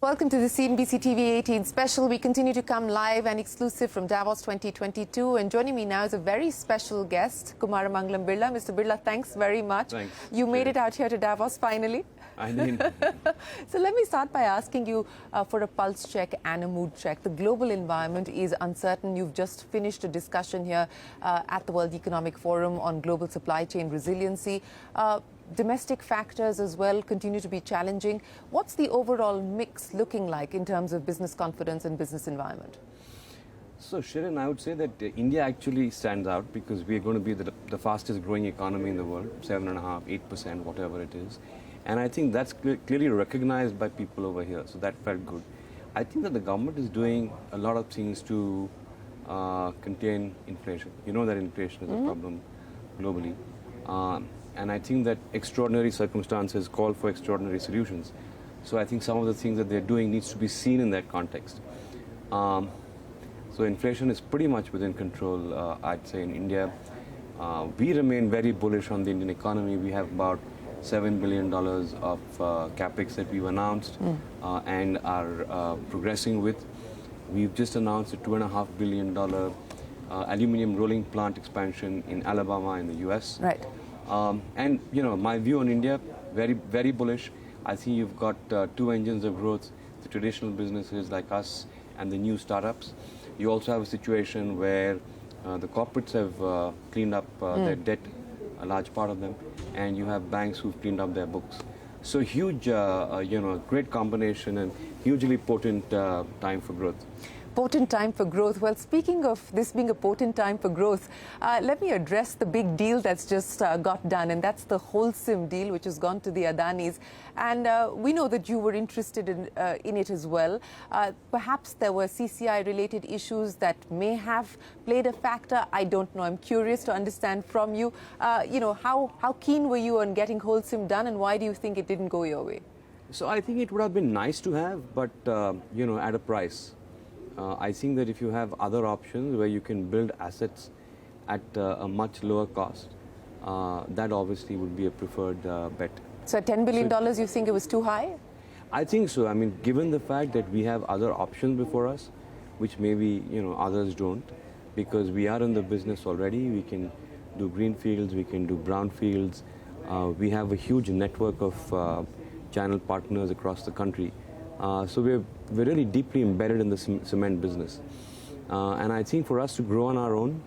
Welcome to the CNBC-TV18 special. We continue to come live and exclusive from Davos 2022. And joining me now is a very special guest, Kumar Birla. Mr. Birla, thanks very much. Thanks. You made it out here to Davos finally. I did. So let me start by asking you for a pulse check and a mood check. The global environment is uncertain. You've just finished a discussion here at the World Economic Forum on global supply chain resiliency. Domestic factors as well continue to be challenging. What's the overall mix looking like in terms of business confidence and business environment? So, Shirin, I would say that India actually stands out because we are going to be the fastest growing economy in the world, 7.5%, 8%, whatever it is. And I think that's clearly recognized by people over here, so that felt good. I think that the government is doing a lot of things to contain inflation. You know that inflation is a problem globally. And I think that extraordinary circumstances call for extraordinary solutions. So I think some of the things that they're doing needs to be seen in that context. So inflation is pretty much within control, I'd say, in India. We remain very bullish on the Indian economy. We have about $7 billion of capex that we've announced and are progressing with. We've just announced a $2.5 billion aluminum rolling plant expansion in Alabama in the US. Right. And, you know, my view on India, very, very bullish. I think you've got two engines of growth, the traditional businesses like us and the new startups. You also have a situation where the corporates have cleaned up their debt, a large part of them, and you have banks who've cleaned up their books. So huge, great combination and hugely potent time for growth. Potent time for growth. Well, speaking of this being a potent time for growth, let me address the big deal that's just got done, and that's the Holcim deal, which has gone to the Adanis. And we know that you were interested in it as well. Perhaps there were CCI-related issues that may have played a factor. I don't know. I'm curious to understand from you, how keen were you on getting Holcim done, and why do you think it didn't go your way? So I think it would have been nice to have, but, at a price. I think that if you have other options where you can build assets at a much lower cost, that obviously would be a preferred bet. So $10 billion, you think it was too high? I think so. I mean, given the fact that we have other options before us, which maybe, others don't, because we are in the business already. We can do greenfields, we can do brownfields. We have a huge network of channel partners across the country. So we're really deeply embedded in the cement business. And I think for us to grow on our own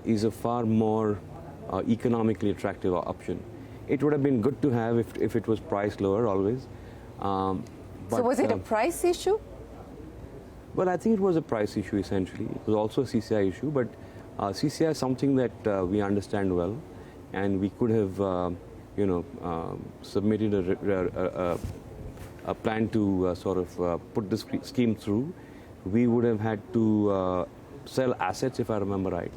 is a far more economically attractive option. It would have been good to have if it was priced lower always. So was it a price issue? Well, I think it was a price issue essentially. It was also a CCI issue, but CCI is something that we understand well, and we could have, submitted a plan to put this scheme through. We would have had to sell assets, if I remember right.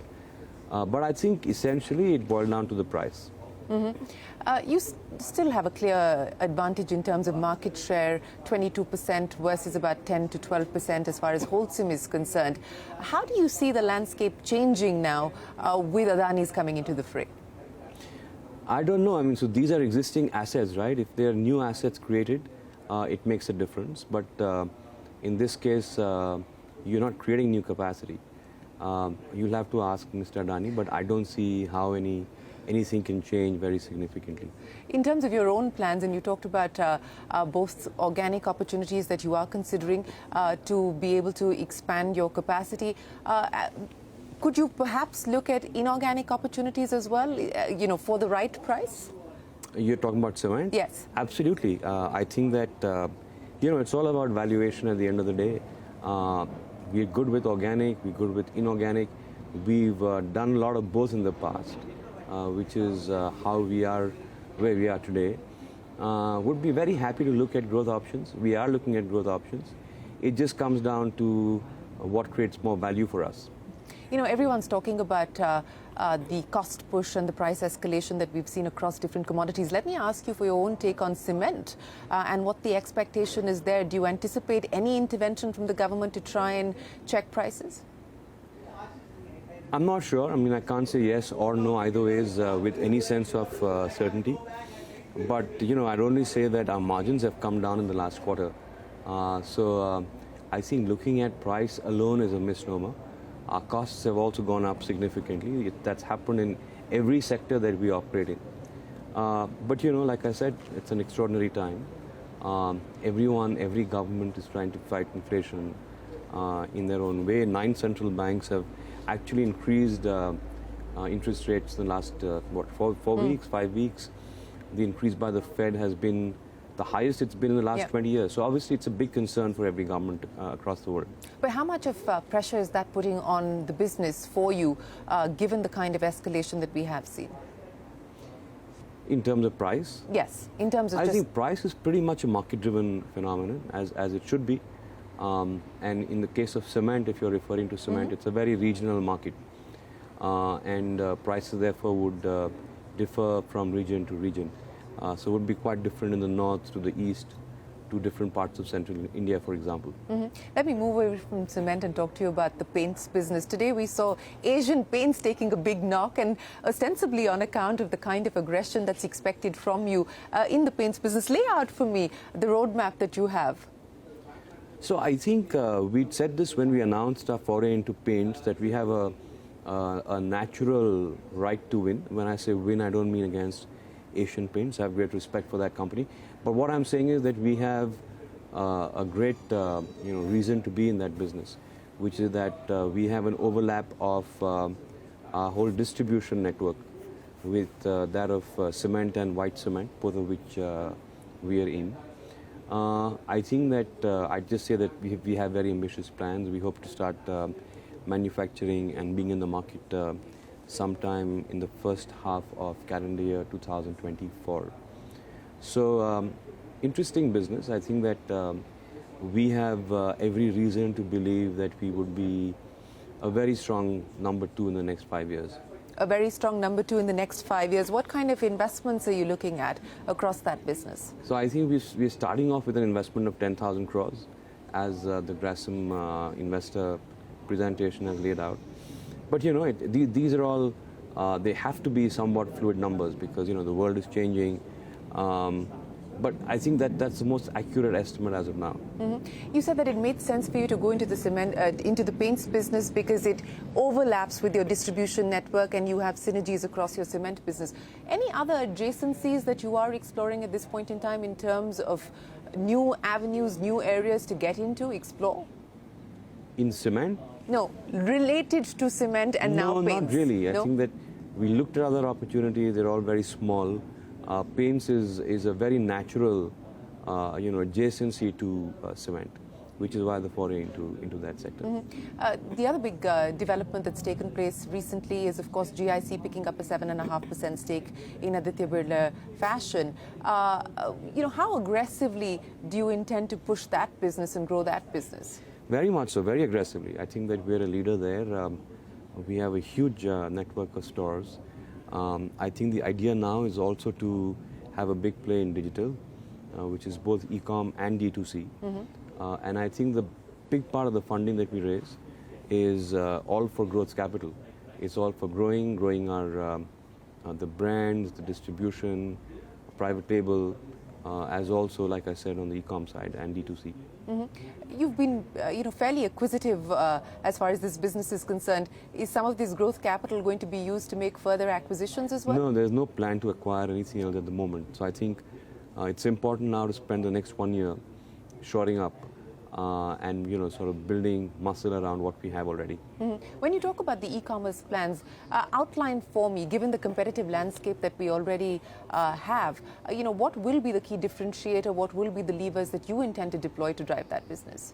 But I think essentially it boiled down to the price. You still have a clear advantage in terms of market share, 22% versus about 10 to 12% as far as Holcim is concerned. How do you see the landscape changing now with Adani's coming into the fray? I don't know. I mean, so these are existing assets, right? If there are new assets created, it makes a difference. But in this case, you're not creating new capacity. You'll have to ask Mr. Adani, but I don't see how anything can change very significantly. In terms of your own plans, and you talked about both organic opportunities that you are considering to be able to expand your capacity, could you perhaps look at inorganic opportunities as well, for the right price? You're talking about cement? Yes. Absolutely. I think that, it's all about valuation at the end of the day. We're good with organic, we're good with inorganic. We've done a lot of both in the past, which is how we are where we are today. Would be very happy to look at growth options. We are looking at growth options. It just comes down to what creates more value for us. Everyone's talking about the cost push and the price escalation that we've seen across different commodities. Let me ask you for your own take on cement and what the expectation is there. Do you anticipate any intervention from the government to try and check prices? I'm not sure. I mean, I can't say yes or no either ways with any sense of certainty. But I'd only say that our margins have come down in the last quarter. I think looking at price alone is a misnomer. Our costs have also gone up significantly. That's happened in every sector that we operate in. But like I said, it's an extraordinary time. Every government is trying to fight inflation in their own way. 9 central banks have actually increased interest rates in the last, 4 weeks, 5 weeks. The increase by the Fed has been the highest it's been in the last 20 years. So obviously it's a big concern for every government across the world. But how much of pressure is that putting on the business for you, given the kind of escalation that we have seen? In terms of price? Yes, in terms of I think price is pretty much a market-driven phenomenon, as it should be. And in the case of cement, if you're referring to cement, it's a very regional market. And prices therefore would differ from region to region. So it would be quite different in the north to the east, to different parts of central India, for example. Let me move away from cement and talk to you about the paints business. Today we saw Asian Paints taking a big knock, and ostensibly on account of the kind of aggression that's expected from you in the paints business. Lay out for me the roadmap that you have. So I think we'd said this when we announced our foray into paints, that we have a natural right to win. When I say win, I don't mean against Asian Paints. I have great respect for that company. But what I'm saying is that we have a great reason to be in that business, which is that we have an overlap of our whole distribution network with that of cement and white cement, both of which we are in. I think that I'd just say that we have very ambitious plans. We hope to start manufacturing and being in the market sometime in the first half of calendar year 2024. So interesting business. I think that we have every reason to believe that we would be a very strong number 2 in the next 5 years. A very strong number 2 in the next 5 years. What kind of investments are you looking at across that business? So I think we're starting off with an investment of 10,000 crores, as the Grasim investor presentation has laid out. But these are all, they have to be somewhat fluid numbers, because the world is changing. But I think that that's the most accurate estimate as of now. You said that it made sense for you to go into the cement, into the paints business, because it overlaps with your distribution network and you have synergies across your cement business. Any other adjacencies that you are exploring at this point in time in terms of new avenues, new areas to get into, explore? In cement? No, related to cement and now paints. No, not really. I think that we looked at other opportunities. They're all very small. Paints is a very natural, adjacency to cement, which is why the foray into that sector. The other big development that's taken place recently is, of course, GIC picking up a 7.5% stake in Aditya Birla Fashion. How aggressively do you intend to push that business and grow that business? Very much so, very aggressively. I think that we're a leader there. We have a huge network of stores. I think the idea now is also to have a big play in digital, which is both e-com and D2C. And I think the big part of the funding that we raise is all for growth capital. It's all for growing our the brands, the distribution, private label, as also, like I said, on the e-com side and D2C. You've been, fairly acquisitive as far as this business is concerned. Is some of this growth capital going to be used to make further acquisitions as well? No, there's no plan to acquire anything else at the moment. So I think it's important now to spend the next 1 year shoring up and sort of building muscle around what we have already. When you talk about the e-commerce plans, outline for me, given the competitive landscape that we already have, what will be the key differentiator, what will be the levers that you intend to deploy to drive that business?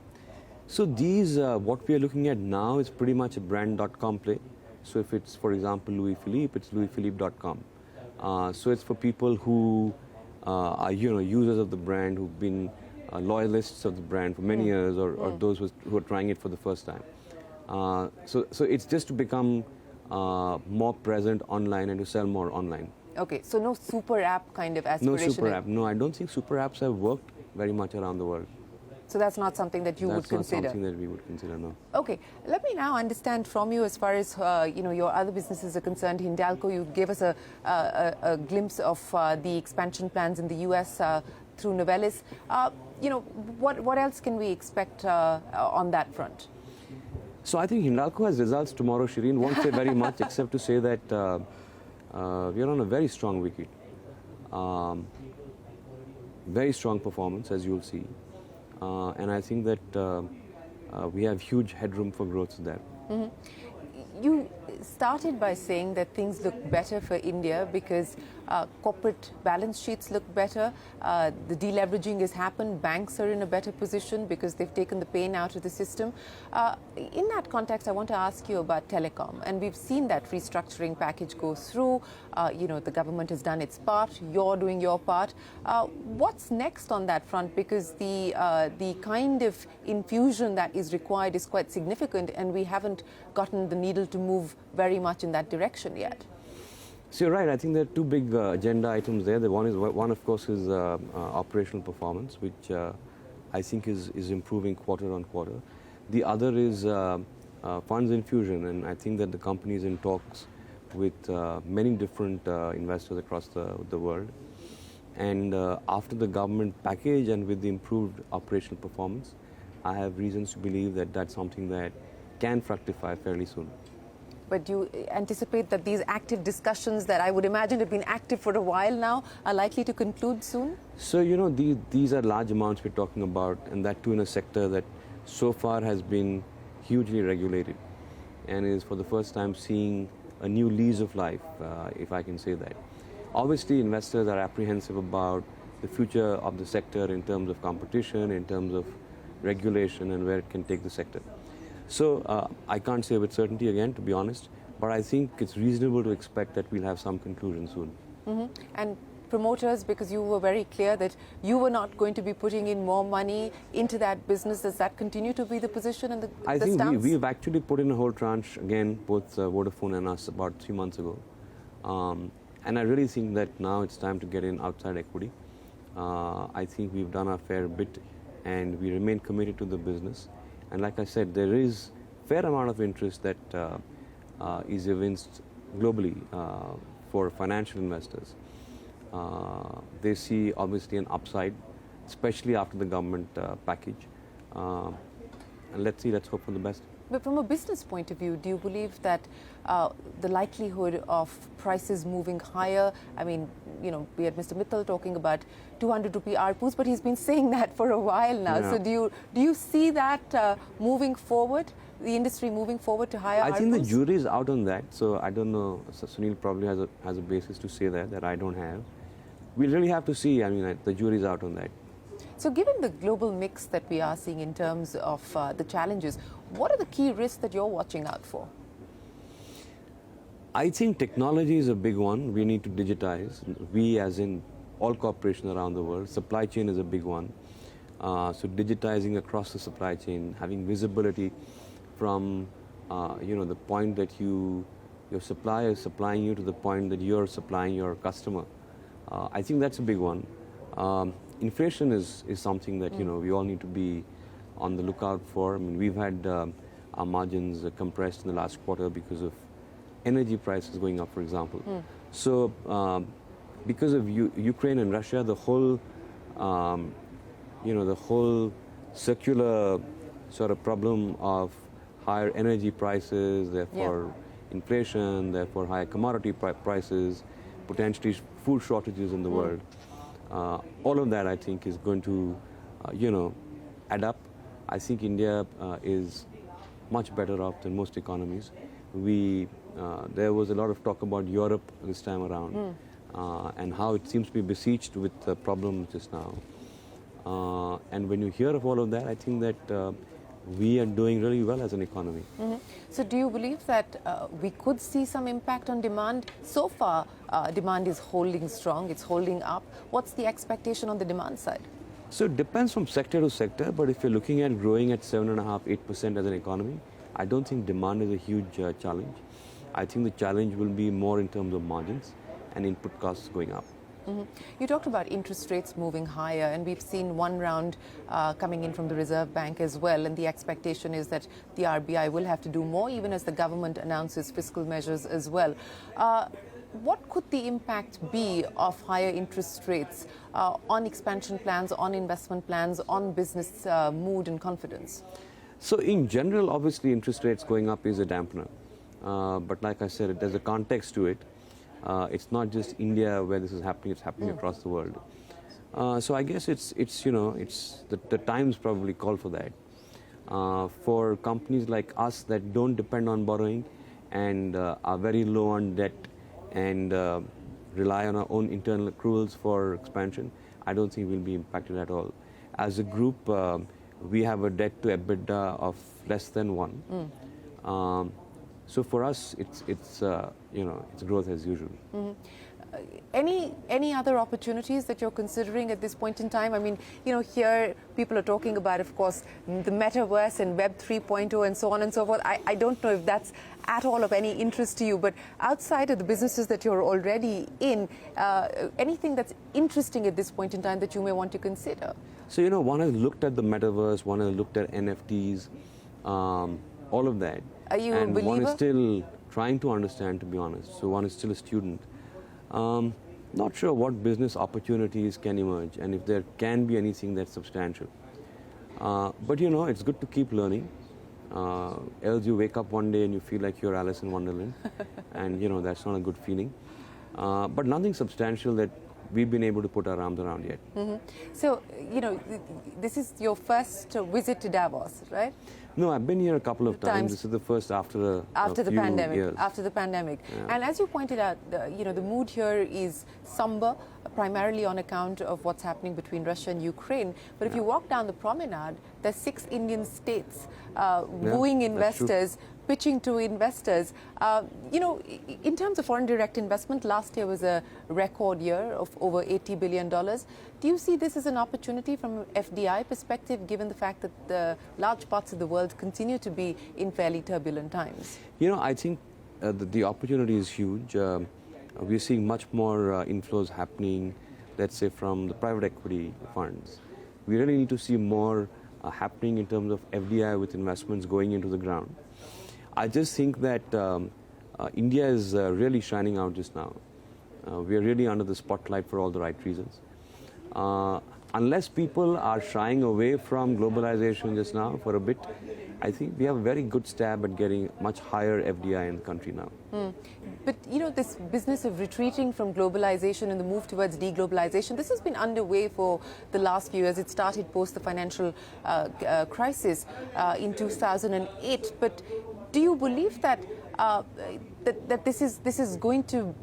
So these, what we are looking at now is pretty much a brand.com play. So if it's, for example, Louis Philippe, it's louisphilippe.com. So it's for people who are, users of the brand, who've been loyalists of the brand for many years, or those who are trying it for the first time. So it's just to become more present online and to sell more online. Okay, so no super app kind of aspiration? No super app. No, I don't think super apps have worked very much around the world. So that's not something that you would consider? That's not something that we would consider, no. Okay, let me now understand from you as far as your other businesses are concerned. Hindalco, you gave us a glimpse of the expansion plans in the US through Novelis. What else can we expect on that front? So I think Hindalco has results tomorrow. Shireen won't say very much except to say that we are on a very strong wicket. Very strong performance, as you'll see. And I think that we have huge headroom for growth there. Mm-hmm. You started by saying that things look better for India because corporate balance sheets look better, the deleveraging has happened, banks are in a better position because they've taken the pain out of the system. In that context, I want to ask you about telecom, and we've seen that restructuring package go through. The government has done its part, you're doing your part. What's next on that front? Because the kind of infusion that is required is quite significant, and we haven't gotten the needle to move very much in that direction yet. So you're right. I think there are two big agenda items there. The one, of course, is operational performance, which I think is improving quarter on quarter. The other is funds infusion, and I think that the company is in talks with many different investors across the world. And after the government package and with the improved operational performance, I have reasons to believe that that's something that can fructify fairly soon. But do you anticipate that these active discussions that I would imagine have been active for a while now are likely to conclude soon? So, these are large amounts we're talking about, and that too in a sector that so far has been hugely regulated and is for the first time seeing a new lease of life, if I can say that. Obviously, investors are apprehensive about the future of the sector in terms of competition, in terms of regulation, and where it can take the sector. So I can't say with certainty again, to be honest, but I think it's reasonable to expect that we'll have some conclusion soon. Mm-hmm. And promoters, because you were very clear that you were not going to be putting in more money into that business, does that continue to be the position and the stance? I think we've actually put in a whole tranche, again, both Vodafone and us, about 3 months ago. And I really think that now it's time to get in outside equity. I think we've done our fair bit, and we remain committed to the business. And like I said, there is a fair amount of interest that is evinced globally for financial investors. They see obviously an upside, especially after the government package. And let's hope for the best. But from a business point of view, do you believe that the likelihood of prices moving higher, I mean, we had Mr. Mittal talking about 200 rupee ARPUs, but he's been saying that for a while now. Yeah. So do you see that moving forward, the industry moving forward to higher ARPUs? I think the jury is out on that, so I don't know. So Sunil probably has a basis to say that I don't have. We'll really have to see. I mean, the jury is out on that. So given the global mix that we are seeing in terms of the challenges, what are the key risks that you're watching out for? I think technology is a big one. We need to digitize. We, as in all corporations around the world. Supply chain is a big one. So digitizing across the supply chain, having visibility from the point that your supplier is supplying you to the point that you're supplying your customer. I think that's a big one. Inflation is something that we all need to be on the lookout for. I mean, we've had our margins compressed in the last quarter because of energy prices going up, for example. So because of Ukraine and Russia, the whole circular sort of problem of higher energy prices, therefore inflation, therefore higher commodity prices, potentially food shortages in the world. All of that, I think, is going to, add up. I think India is much better off than most economies. There was a lot of talk about Europe this time around and how it seems to be besieged with problems just now. And when you hear of all of that, I think that we are doing really well as an economy. So do you believe that we could see some impact on demand? So far, demand is holding strong, it's holding up. What's the expectation on the demand side? So it depends from sector to sector, but if you're looking at growing at 7.5–8% as an economy, I don't think demand is a huge challenge. I think the challenge will be more in terms of margins and input costs going up. You talked about interest rates moving higher, and we've seen one round coming in from the Reserve Bank as well, and the expectation is that the RBI will have to do more, even as the government announces fiscal measures as well. What could the impact be of higher interest rates on expansion plans, on investment plans, on business mood and confidence? So in general, obviously, interest rates going up is a dampener. But like I said, there's a context to it. It's not just India where this is happening; it's happening across the world. So I guess it's the times probably call for that. For companies like us that don't depend on borrowing and are very low on debt and rely on our own internal accruals for expansion, I don't think we'll be impacted at all. As a group, we have a debt to EBITDA of less than 1. So for us, it's growth as usual. Any other opportunities that you're considering at this point in time? I mean, here people are talking about, of course, the metaverse and Web 3.0 and so on and so forth. I don't know if that's at all of any interest to you, but outside of the businesses that you're already in, anything that's interesting at this point in time that you may want to consider? So, one has looked at the metaverse, one has looked at NFTs, all of that. Are you a believer? One is still trying to understand, to be honest. So one is still a student. Not sure what business opportunities can emerge and if there can be anything that's substantial. But it's good to keep learning. Else you wake up one day and you feel like you're Alice in Wonderland, and that's not a good feeling. But nothing substantial that we've been able to put our arms around yet. So, this is your first visit to Davos, right? No, I've been here a couple of times. This is the first after the pandemic. Years. After the pandemic, Yeah. and as you pointed out, the mood here is somber, primarily on account of what's happening between Russia and Ukraine. But if you walk down the promenade, there's 6 Indian states wooing investors, pitching to investors. In terms of foreign direct investment, last year was a record year of over $80 billion. Do you see this as an opportunity from an FDI perspective, given the fact that the large parts of the world continue to be in fairly turbulent times? I think the opportunity is huge. We're seeing much more inflows happening, let's say, from the private equity funds. We really need to see more happening in terms of FDI with investments going into the ground. I just think that India is really shining out just now. We are really under the spotlight for all the right reasons. Unless people are shying away from globalization just now for a bit, I think we have a very good stab at getting much higher FDI in the country now. But, this business of retreating from globalization and the move towards deglobalization, this has been underway for the last few years. It started post the financial crisis in 2008. But do you believe that that this is going to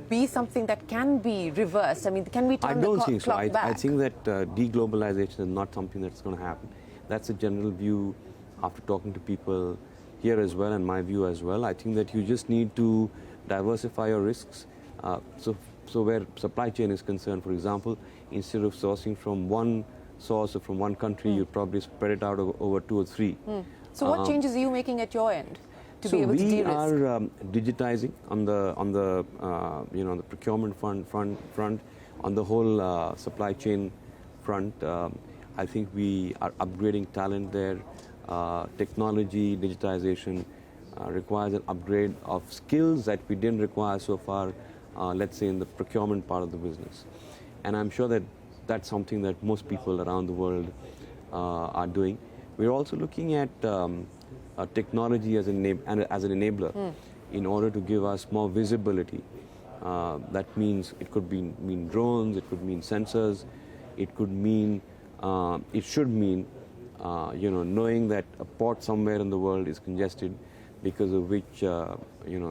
be something that can be reversed? I mean, can we turn the clock back? I don't think so. I think that deglobalization is not something that's going to happen. That's a general view after talking to people here as well, and my view as well. I think that you just need to diversify your risks. So where supply chain is concerned, for example, instead of sourcing from one source or from one country, you probably spread it out over 2 or 3. So what changes are you making at your end to be able to de-risk? So we are digitizing on the procurement front, on the whole supply chain front. I think we are upgrading talent there. Technology, digitization requires an upgrade of skills that we didn't require so far, let's say in the procurement part of the business. And I'm sure that that's something that most people around the world are doing. We're also looking at technology as an enabler in order to give us more visibility. That means it could mean drones, it could mean sensors, it should mean knowing that a port somewhere in the world is congested, because of which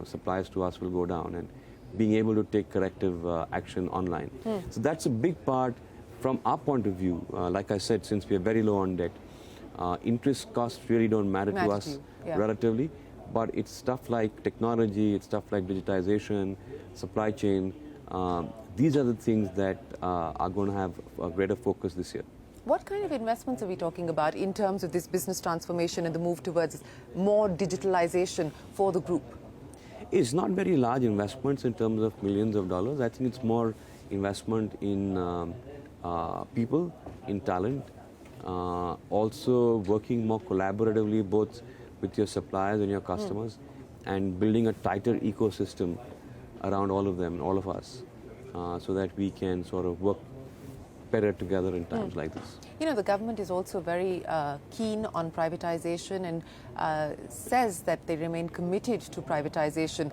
supplies to us will go down, and being able to take corrective action online. So that's a big part from our point of view. Like I said, since we are very low on debt, interest costs really don't matter to us relatively, but it's stuff like technology, it's stuff like digitization, supply chain. These are the things that are going to have a greater focus this year. What kind of investments are we talking about in terms of this business transformation and the move towards more digitalization for the group? It's not very large investments in terms of millions of dollars. I think it's more investment in people, in talent, also working more collaboratively both with your suppliers and your customers, and building a tighter ecosystem around all of them, all of us, so that we can sort of work better together in times like this. You know, the government is also very keen on privatization and says that they remain committed to privatization.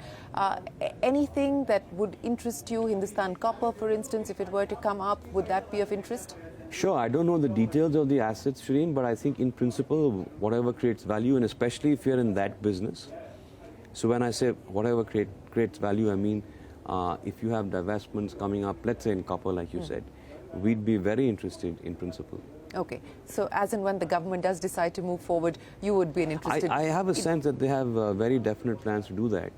Anything that would interest you, Hindustan Copper, for instance, if it were to come up, would that be of interest? Sure, I don't know the details of the assets, Shireen, but I think in principle, whatever creates value, and especially if you're in that business. So when I say whatever creates value, I mean if you have divestments coming up, let's say in copper, like you said, we'd be very interested in principle. Okay, so as and when the government does decide to move forward, you would be interested. I have a sense that they have very definite plans to do that,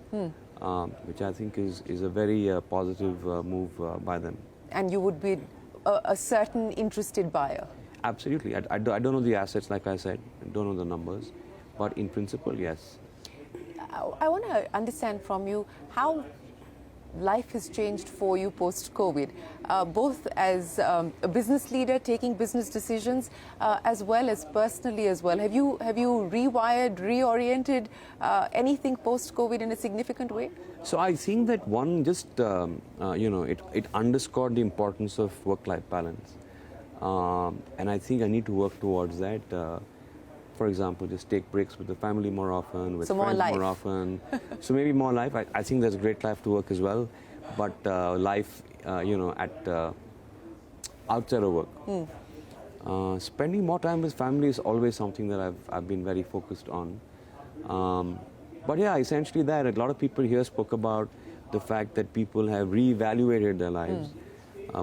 which I think is a very positive move by them. And you would be a certain interested buyer? Absolutely. I don't know the assets, like I said, I don't know the numbers, but in principle, yes. I want to understand from you how life has changed for you post-COVID, both as a business leader taking business decisions, as well as personally as well. Have you rewired, reoriented anything post-COVID in a significant way? So I think that one just, it underscored the importance of work-life balance. And I think I need to work towards that. For example, just take breaks with the family more often, with friends more often. So maybe more life. I think there's great life to work as well, but life, at outside of work. Spending more time with family is always something that I've been very focused on. But yeah, essentially that. A lot of people here spoke about the fact that people have reevaluated their lives.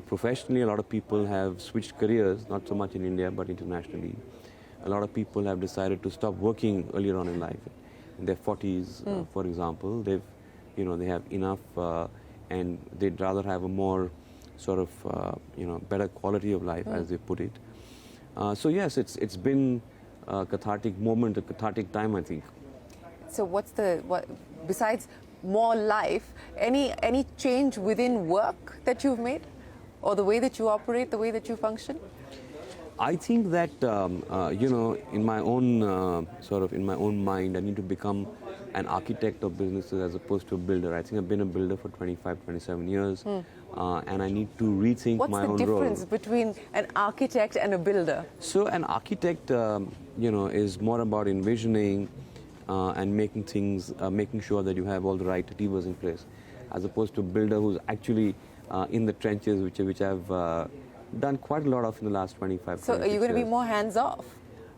Professionally, a lot of people have switched careers, not so much in India, but internationally. A lot of people have decided to stop working earlier on in life. In their 40s, for example, they have enough, and they'd rather have a more sort of, better quality of life, as they put it. So yes, it's been a cathartic moment, a cathartic time, I think. So besides more life, any change within work that you've made, or the way that you operate, the way that you function? I think that, in my own mind, I need to become an architect of businesses as opposed to a builder. I think I've been a builder for 25, 27 years, and I need to rethink my own role. What's the difference between an architect and a builder? So an architect, is more about envisioning and making sure that you have all the right levers in place, as opposed to a builder who's actually in the trenches, which I've done quite a lot of in the last 25 So are you going to be more hands-off?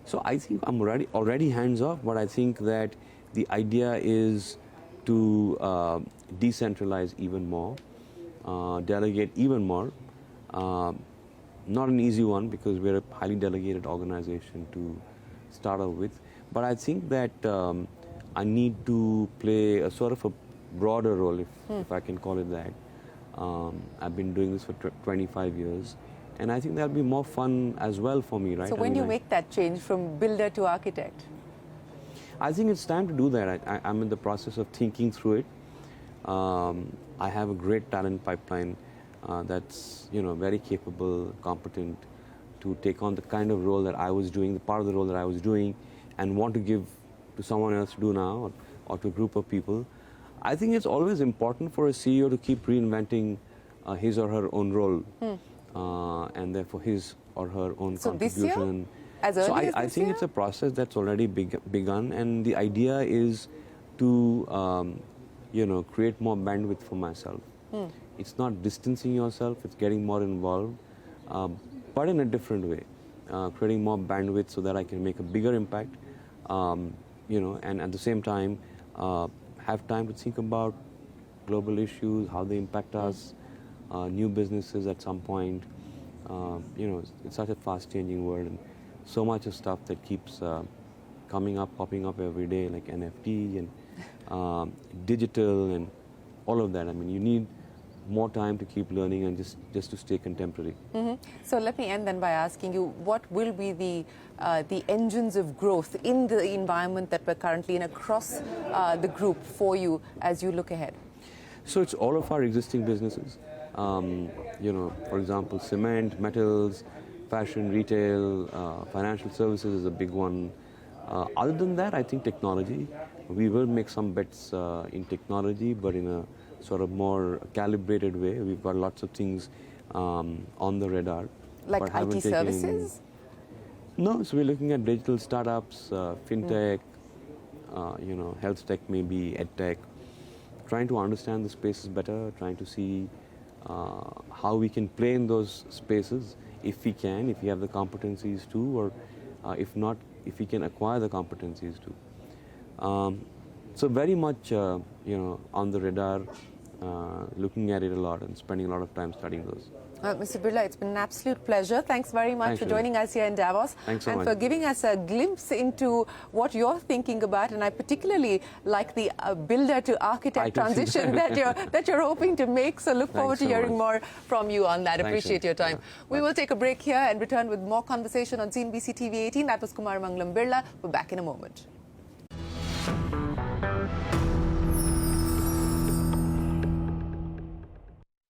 So I think I'm already hands-off, but I think that the idea is to decentralize even more, delegate even more. Not an easy one, because we're a highly delegated organization to start off with, but I think that I need to play a sort of a broader role, if I can call it that. I've been doing this for 25 years. And I think that'll be more fun as well for me, right? So when do you make that change from builder to architect? I think it's time to do that. I'm in the process of thinking through it. I have a great talent pipeline that's very capable, competent to take on the kind of role that I was doing, the part of the role that I was doing, and want to give to someone else to do now, or to a group of people. I think it's always important for a CEO to keep reinventing his or her own role. And therefore his or her own contribution. This year? As early as I this think year? it's a process that's already begun, and the idea is to create more bandwidth for myself. It's not distancing yourself, it's getting more involved, but in a different way, creating more bandwidth so that I can make a bigger impact, and at the same time have time to think about global issues, how they impact us, new businesses at some point. It's such a fast-changing world, and so much of stuff that keeps popping up every day, like NFT and digital and all of that. I mean, you need more time to keep learning and just to stay contemporary. So let me end then by asking you, what will be the engines of growth in the environment that we're currently in across the group for you as you look ahead? So it's all of our existing businesses. For example, cement, metals, fashion, retail, financial services is a big one. Other than that, I think technology. We will make some bets in technology, but in a sort of more calibrated way. We've got lots of things on the radar. Like IT services? No, so we're looking at digital startups, fintech, health tech maybe, ed tech, trying to understand the spaces better, trying to see how we can play in those spaces if we have the competencies to, or if not, if we can acquire the competencies to. So very much, on the radar, looking at it a lot and spending a lot of time studying those. Mr. Birla, it's been an absolute pleasure. Thanks very much for joining us here in Davos. Thanks so and much. for giving us a glimpse into what you're thinking about. And I particularly like the builder to architect transition that you're hoping to make. So look forward to hearing more from you on that. Appreciate your time. Yeah. We will take a break here and return with more conversation on CNBC-TV18. That was Kumar Birla. We're back in a moment.